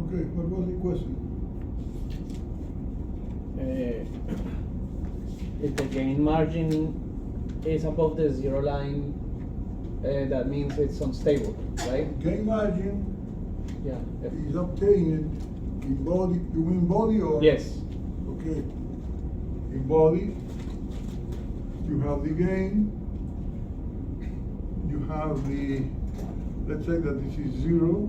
Okay, what was the question? If the gain margin is above the zero line, that means it's unstable, right? Gain margin Yeah. is obtained in body, you mean body or? Yes. Okay. In body, you have the gain, you have the, let's say that this is 0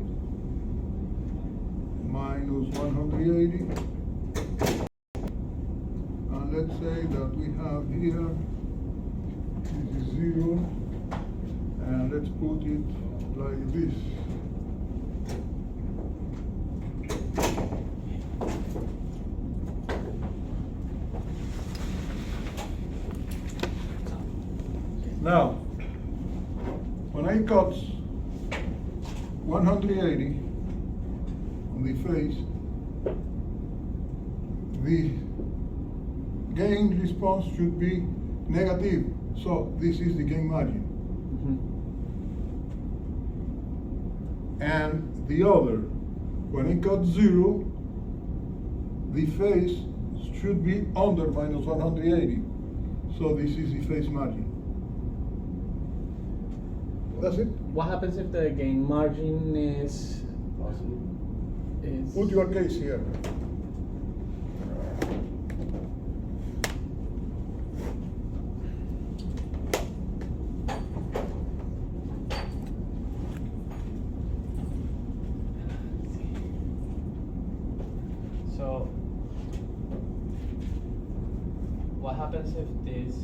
minus 180. And let's say that we have here, this is 0, and let's put it like this. Now, when I cut 180 on the face, the gain response should be negative. So this is the gain margin. Mm-hmm. And the other, when I cut 0, the phase should be under minus 180. So this is the phase margin. That's it. What happens if the gain margin is Put your case here. So what happens if this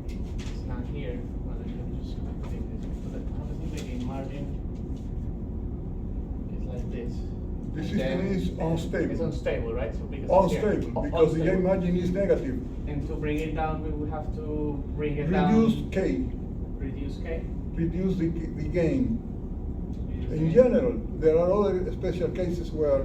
is not here? Well, let me just take this. So what happens if the gain margin is like this? The And system then is unstable. It's unstable, right? So because it's here. Unstable, because the gain Unstable. margin is negative. And to bring it down, we would have to bring it Reduce down. K, Reduce K. reduce the gain. Reduce In K. general, there are other special cases where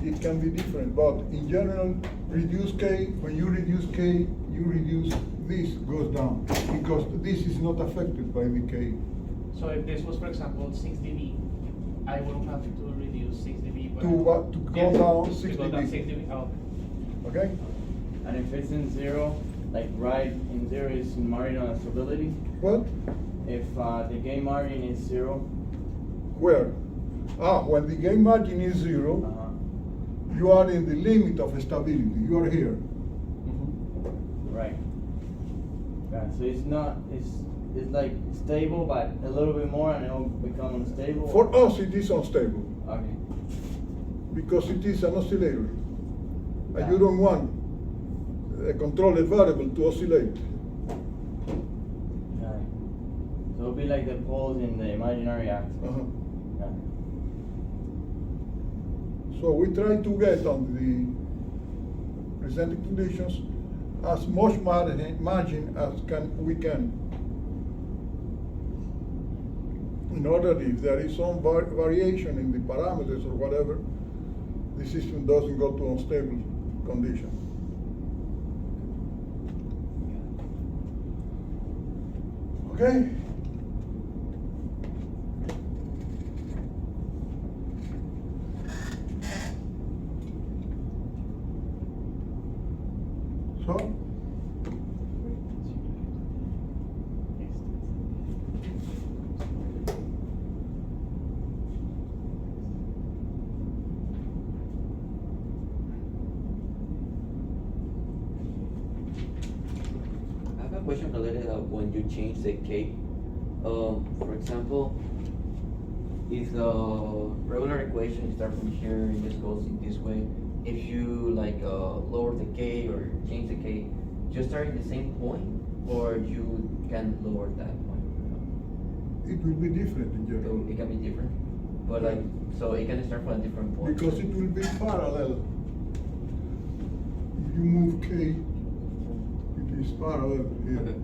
it can be different, but in general, reduce K, when you reduce K, you reduce this goes down, because this is not affected by the K. So if this was, for example, 6 dB, I wouldn't have to reduce 6 dB. But To what? To go down 6 To go down dB. 6 dB. Oh. Okay? And if it's in 0, like right in 0 is marginal stability. What? If the gain margin is 0, Where? When the gain margin is 0, you are in the limit of stability. You are here. Mm-hmm. right. Yeah, so it's not, it's like stable, but a little bit more and it will become unstable. For us, it is unstable, Okay. because it is an oscillator. And Yeah. you don't want a controlled variable to oscillate. Right. So it'll be like the poles in the imaginary axis. Uh-huh. Yeah. So we try to get on the presented conditions as much margin as we can. In order, if there is some variation in the parameters or whatever, the system doesn't go to unstable condition. Okay? So, I have a question related to when you change the K. For example, if the regular equation starts from here and just goes in this way, if you like lower the K or change the K, just start in the same point, or you can lower that point? It will be different in So general. it can be different, but like, so it can start from a different point. Because it will be parallel. If you move K, it is parallel here. Okay.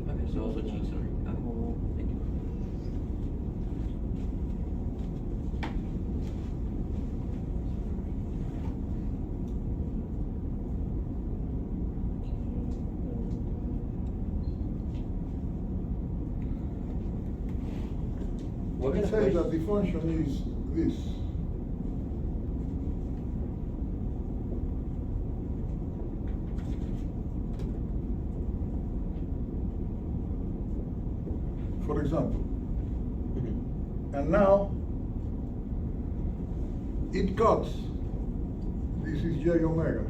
Okay, so also change, sorry. Thank you. What It kind of says that the question? function is this. For example, Mhm. and now it cuts, this is J omega,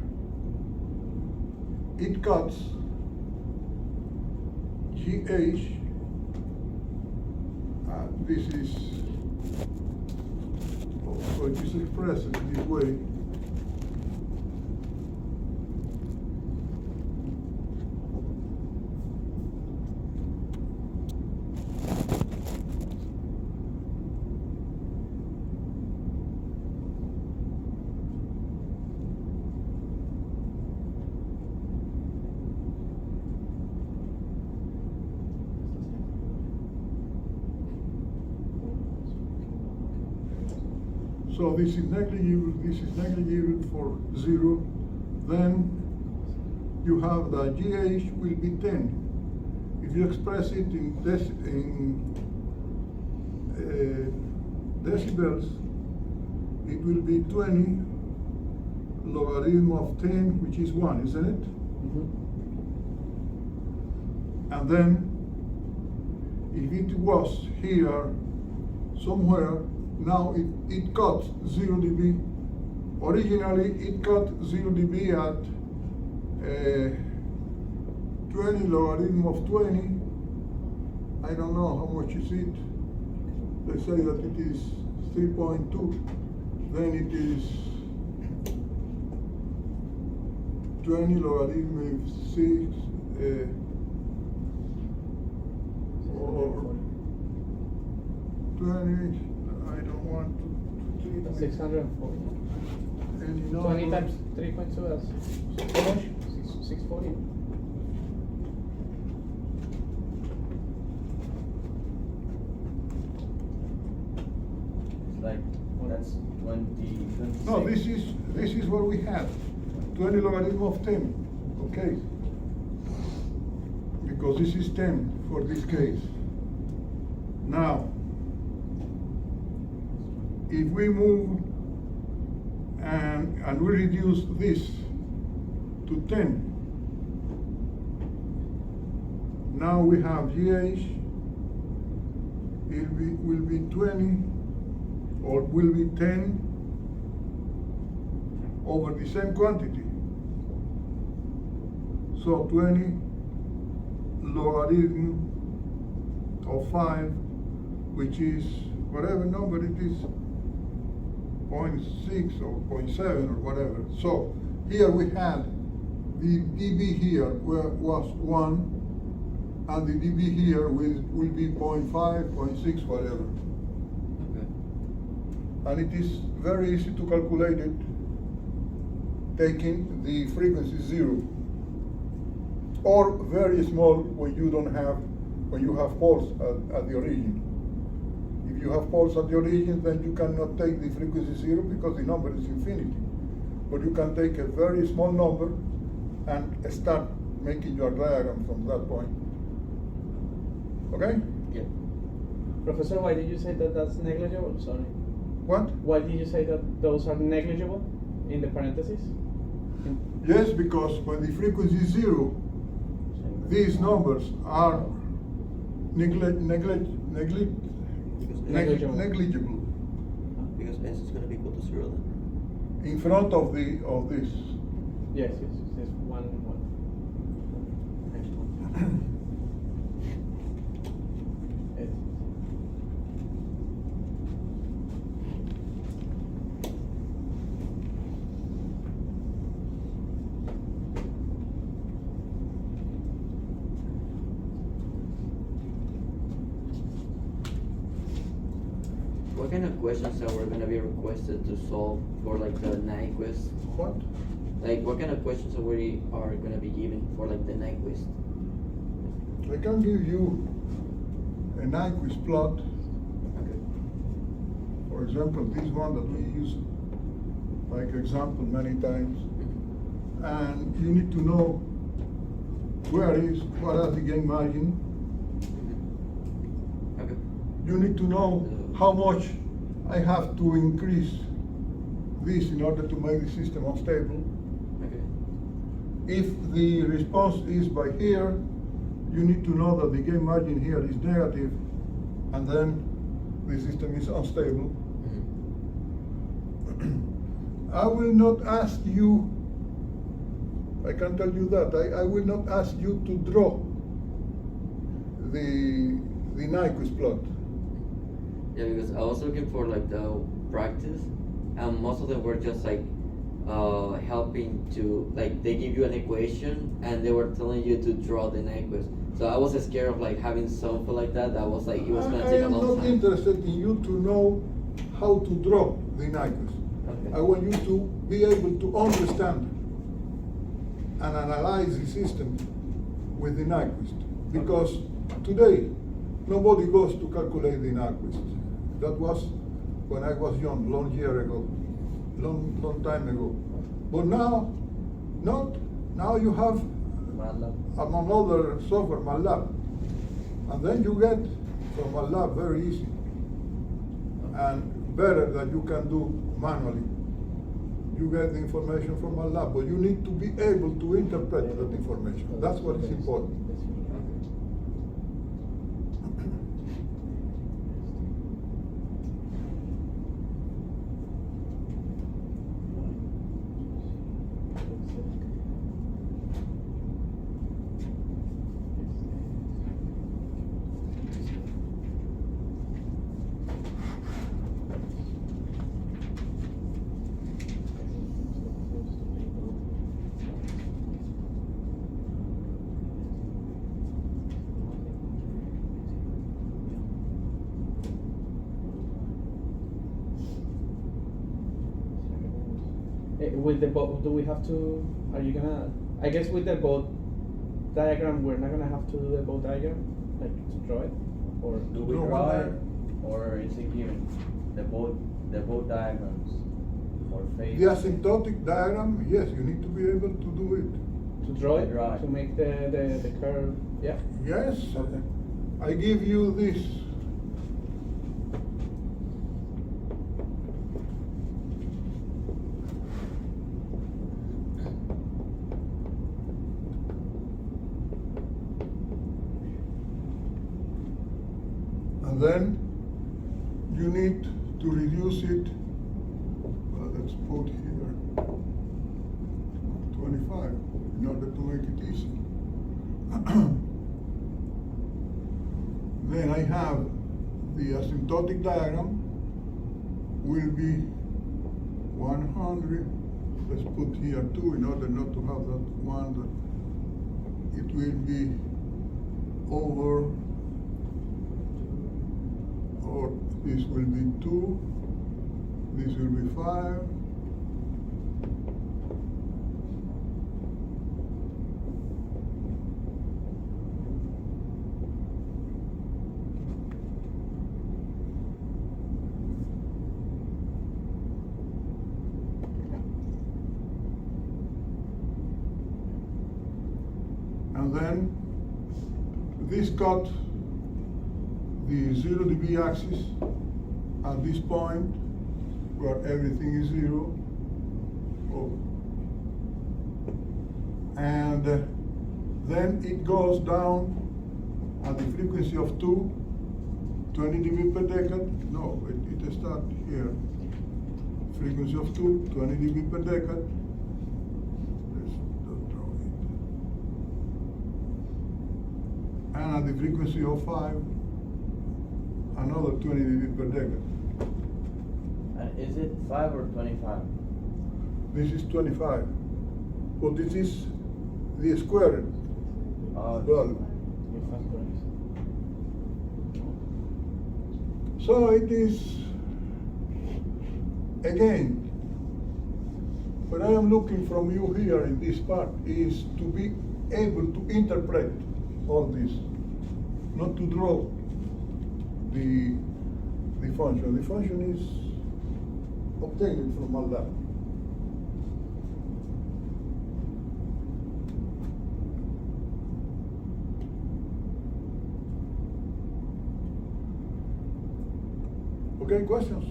it cuts GH, this is, so it is expressed in this way. So this is negligible for 0, then you have the GH will be 10. If you express it in decibels, it will be 20 logarithm of 10, which is 1, isn't it? And then, if it was here somewhere, now it cut 0 dB. Originally, it cut 0 dB at 20 logarithm of 20. I don't know how much is it. Let's say that it is 3.2. Then it is 20 logarithm of 6. Or 20, I don't want to treat me 640. any 20 number. times 3.2, that's how much? 640. It's like, that's 20, 26. No, this is what we have. 20 logarithm of 10. Okay. Because this is 10 for this case. Now, if we move and we reduce this to 10, now we have GH, will be 20, or will be 10 over the same quantity. So 20 logarithm of 5, which is whatever number it is, 0.6 or 0.7 or whatever. So here we had the dB here was 1, and the dB here will be 0.5, 0.6, whatever. Okay. And it is very easy to calculate it taking the frequency 0, or very small when you have poles at the origin. If you have poles at the origin, then you cannot take the frequency 0 because the number is infinity. But you can take a very small number and start making your diagram from that point. Okay? Yeah. Professor, why did you say that that's negligible? Sorry. What? Why did you say that those are negligible in the parentheses? Yes, because when the frequency is 0, these numbers are negligible. Because S is gonna be equal to 0 then. In front of this. Yes, it's one. Next one. Yes. what kind of questions that were gonna be requested to solve for like the Nyquist? What? Like, what kind of questions already are gonna be given for like the Nyquist? I can give you a Nyquist plot. Okay. For example, this one that we use like example many times. And you need to know what are the gain margin. Okay. You need to know how much I have to increase this in order to make the system unstable. Okay. If the response is by here, you need to know that the gain margin here is negative, and then the system is unstable. I will not ask you, I can tell you that, I will not ask you to draw the Nyquist plot. Yeah, because I was looking for like the practice, and most of them were just like helping to, like, they give you an equation and they were telling you to draw the Nyquist. So I was scared of like having something like that. That was like, it was gonna I take a am long not time. interested in you to know how to draw the Nyquist. Okay. I want you to be able to understand and analyze the system with the Nyquist. Because today, nobody goes to calculate the Nyquist. That was when I was young, long time ago. But now, now you have, MATLAB. among other software, MATLAB. And then you get from MATLAB very easy. And better that you can do manually. You get the information from MATLAB, but you need to be able to interpret that information. That's what is important. With the boat, do we have to? Are you gonna? I guess with the boat diagram, we're not gonna have to do the boat diagram, like to draw it, or Do we Draw draw one it, or is it given? The boat diagrams for phase. The asymptotic diagram, yes, you need to be able to do it. to draw it, Draw it. to make the curve? Yeah. Yes, Okay. I give you this. And then you need to reduce it, let's put here 25 in order to make it easy. Then I have the asymptotic diagram will be 100. Let's put here 2 in order not to have that one. That it will be over, or this will be 2, this will be 5. And then this got the 0 dB axis at this point where everything is 0. Oh. And then it goes down at the frequency of 2, 20 dB per decade. No, it starts here. Frequency of 2, 20 dB per decade. Let's not draw it. And at the frequency of 5, another 20 dB per decade. And is it 5 or 25? This is 25. But this is the square value. So it is again, what I am looking from you here in this part is to be able to interpret all this, not to draw the function. The function is obtained from all that. Okay, questions?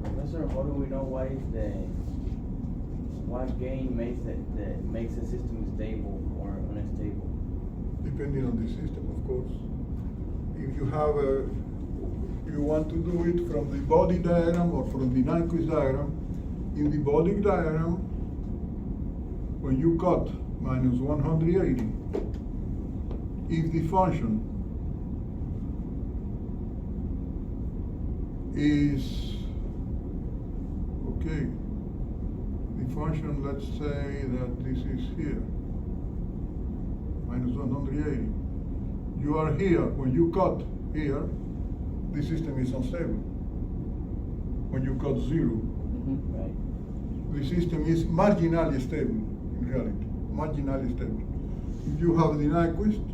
Professor, how do we know what gain makes the system stable or unstable? Depending on the system, of course. If you have you want to do it from the body diagram or from the Nyquist diagram, in the body diagram, when you cut minus 180, if the function is, okay, the function, let's say that this is here, minus 180. You are here, when you cut here, the system is unstable. When you cut 0, Right. the system is marginally stable, in reality, marginally stable. If you have the Nyquist,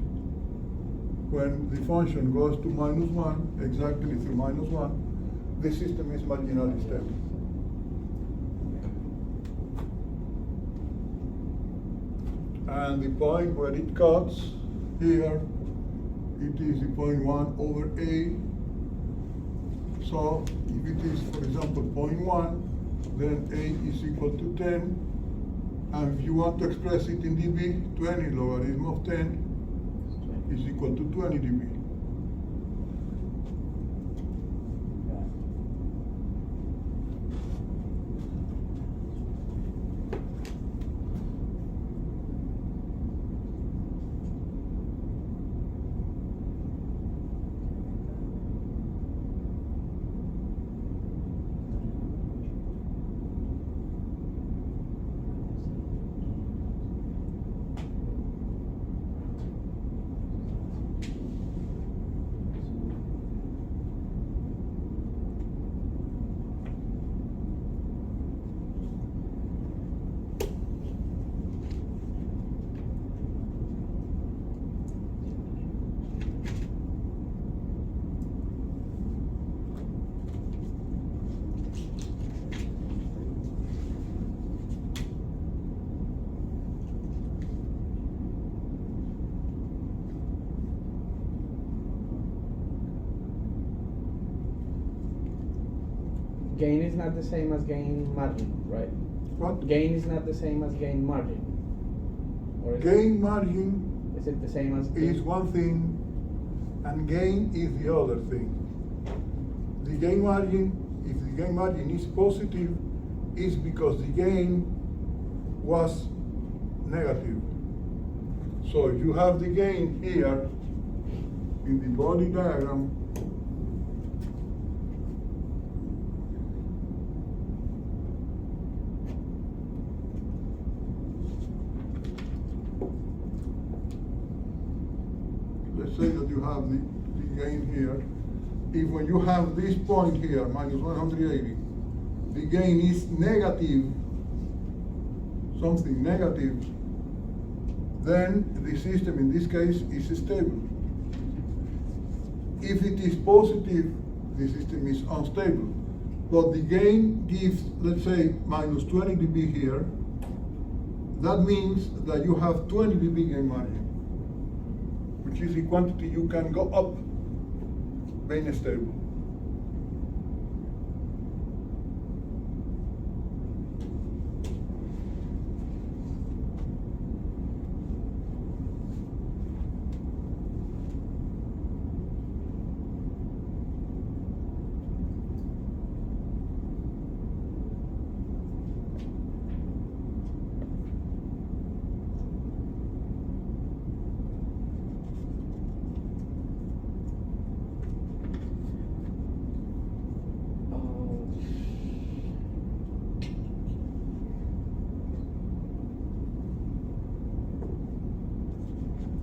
when the function goes to minus 1, exactly through minus 1, the system is marginally stable. And the point where it cuts, here, it is the 0.1 over A. So if it is, for example, 0.1, then A is equal to 10. And if you want to express it in dB, 20 logarithm of 10 is equal to 20 dB. Gain is not the same as gain margin, right? What? Gain is not the same as gain margin. Or is Gain margin is it the same as is one thing, and gain is the other thing. The gain margin, if the gain margin is positive, is because the gain was negative. So if you have the gain here in the body diagram, let's say that you have the gain here. If when you have this point here, minus 180, the gain is negative, something negative, then the system in this case is stable. If it is positive, the system is unstable. But the gain gives, let's say, minus 20 dB here. That means that you have 20 dB gain margin, which is the quantity you can go up being stable.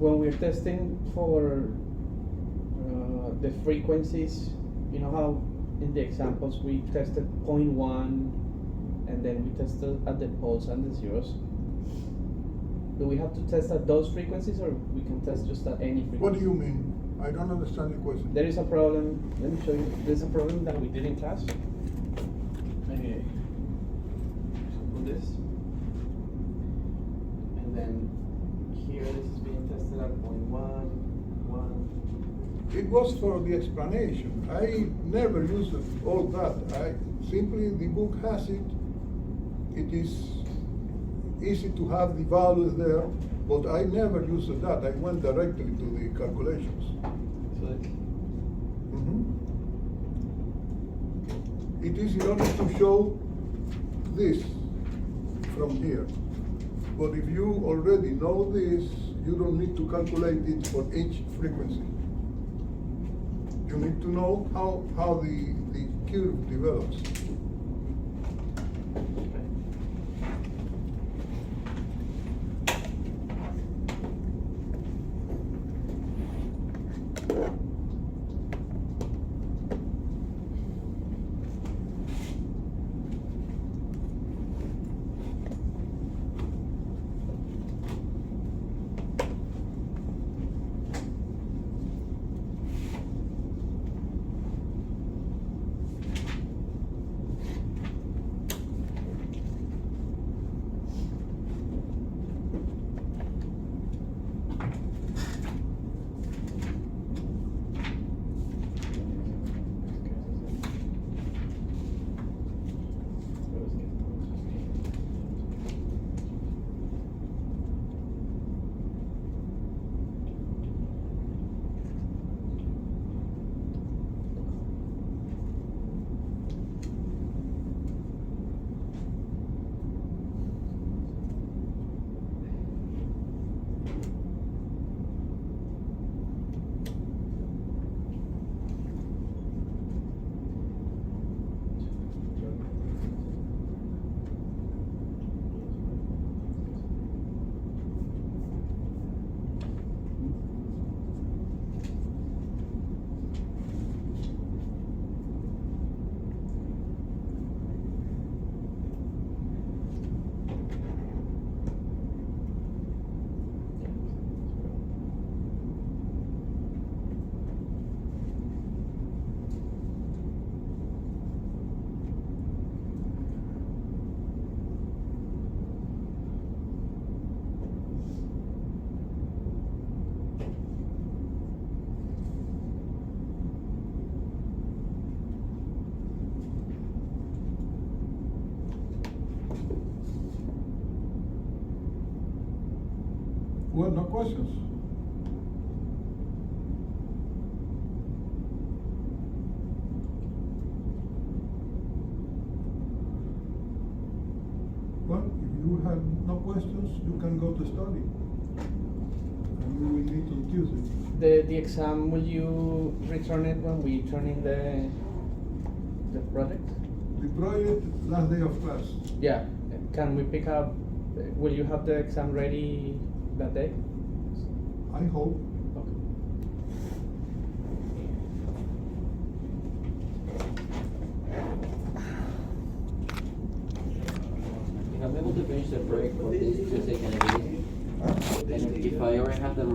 when we're testing for the frequencies, you know how in the examples we tested 0.1 and then we tested at the poles and the zeros. Do we have to test at those frequencies, or we can test just at any frequency? What do you mean? I don't understand the question. There is a problem. Let me show you. There's a problem that we did in class. Maybe example this, and then here this is being tested at 0.1, 1. It was for the explanation. I never used all that. The book has it. It is easy to have the values there, but I never used that. I went directly to the calculations. So Mhm. It is in order to show this from here. But if you already know this, you don't need to calculate it for each frequency. You need to know how the curve develops. Well, no questions. Well, if you have no questions, you can go to study. And you will meet on Tuesday. The exam, will you return it when we turn in the project? The project, last day of class. Yeah. Can we pick up? Will you have the exam ready that day? I hope. Okay. If I'm able to finish the project for this Tuesday, can I do it? And if I already have the